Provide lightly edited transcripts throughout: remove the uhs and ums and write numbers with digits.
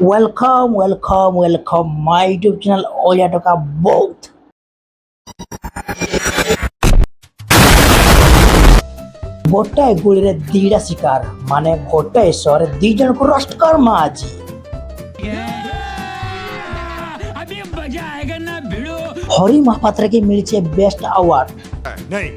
Welcome my YouTube channel Olia Toka both. गोटाए गुड़े दीड़ा शिकार माने गोटाए सर दी जन को रोस्ट कर माजी अभी मजा आएगा ना भिड़ो हरी महापात्र के मिलचे बेस्ट अवार्ड नहीं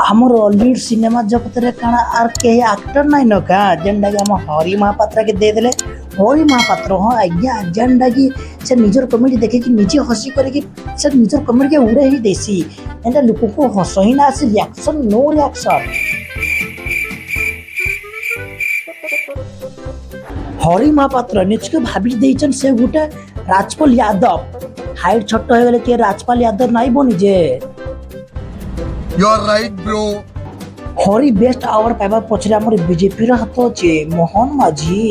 हमर लीड सिनेमा जगत रे काना आर के एक्टर नाही न का जेंडा के हम हरी महापात्र के दे देले हरी महापात्र हो आज्ञा जेंडा की से निजर कॉमेडी देखे कि निजे हंसी करे कि से निजर कॉमेडी के उड़े ही देसी एंडा लोक को हंस ही ना से रिएक्शन नो रिएक्शन हरी महापात्र निजके भाबी देइचन से गुटे राजपाल यादव हाइट छोट हो गेले के राजपाल यादव नाही बनी जे You are right, bro. हरी बेस्ट आवर पाइबा पछरे हमर बीजेपी रा हाथ छे मोहन माझी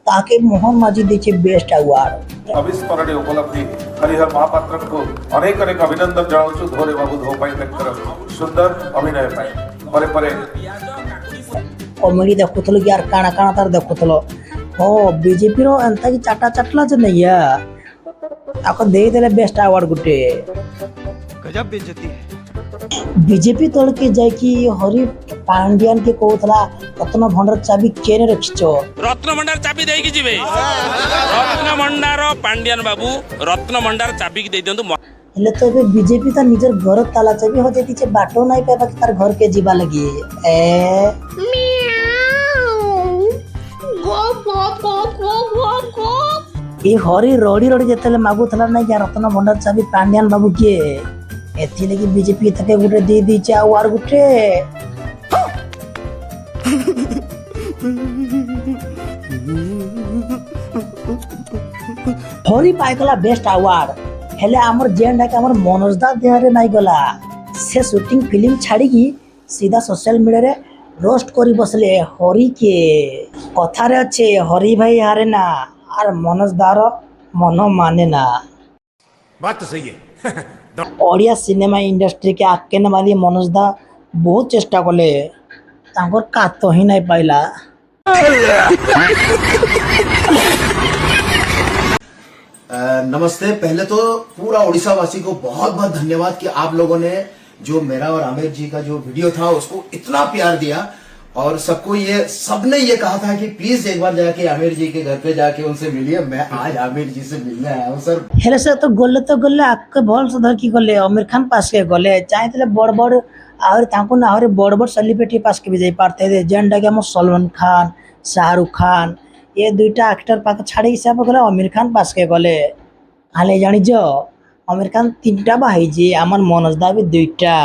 ताके मोहन माझी देछे बेस्ट अवार्ड अविस्मरणीय उपलब्धि हरिहर महापात्र को अनेक अनेक अभिनंदन जणावछु धोरे बाबू धो पाई तकर सुंदर अभिनय पाई परे परे कॉमेडी देखुथलो यार काना काना तार देखुथलो ओ बीजेपी रो अंता की चाटा चटला जे नैया आको दे देले बेस्ट अवार्ड गुटे गजब बेइज्जती है बीजेपी तल के जाय कि हरि पांड्यान के कहतला रत्न भंडार चाबी केने रखिचो रत्न भंडार चाबी देई कि जिवे रत्न भंडार पांड्यान बाबू रत्न भंडार चाबी दे दियंतु हेले तो बे बीजेपी ता निजर घर ताला चाबी हो जेती छे बाटो नाही पाबा कि तार घर के जीवा लगी ए ए हरि रोडी रोडी जेतले मागुथला नाही कि रत्न भंडार चाबी पांड्यान बाबू के एथि लगी बीजेपी तके गुटे दे दी चा और गुटे हरी पाइकला बेस्ट अवार्ड हेले हमर जेंडा के हमर मनोजदा देहरे नाही गला से शूटिंग फिल्म छाड़ी की सीधा सोशल मीडिया रे रोस्ट करी बसले हरी के कथा रे अच्छे हरी भाई हारे ना और मनोजदार मन माने ना बात तो सही है ओडिया सिनेमा इंडस्ट्री के आकेन वाली मनोजदा बहुत चेष्टा कले तांकर कातो ही नहीं पाइला नमस्ते। पहले तो पूरा उड़ीसा वासी को बहुत बहुत धन्यवाद कि आप लोगों ने जो मेरा और आमिर जी का जो वीडियो था उसको इतना प्यार दिया और सबने ये कहा था कि प्लीज एक बार जाके आमिर जी के घर पे जाके उनसे मिलिए। मैं आज आमिर जी से मिलने आया हूँ सर। हेले से तो गले आके भल से धर की गले आमिर खान पास के गले चाहे बड़ बड़ और तांको ना और बड़ बड़ सेलिब्रिटी पास के भी जाई पारते थे जेंडा के हम सलमान खान शाहरुख खान ये दुईटा एक्टर पाके छाड़ी हिसाब गले आमिर खान पास के गले हाले जानी जो आमिर खान तीनटा भाई जी आमर मनोजदा भी दुईटा।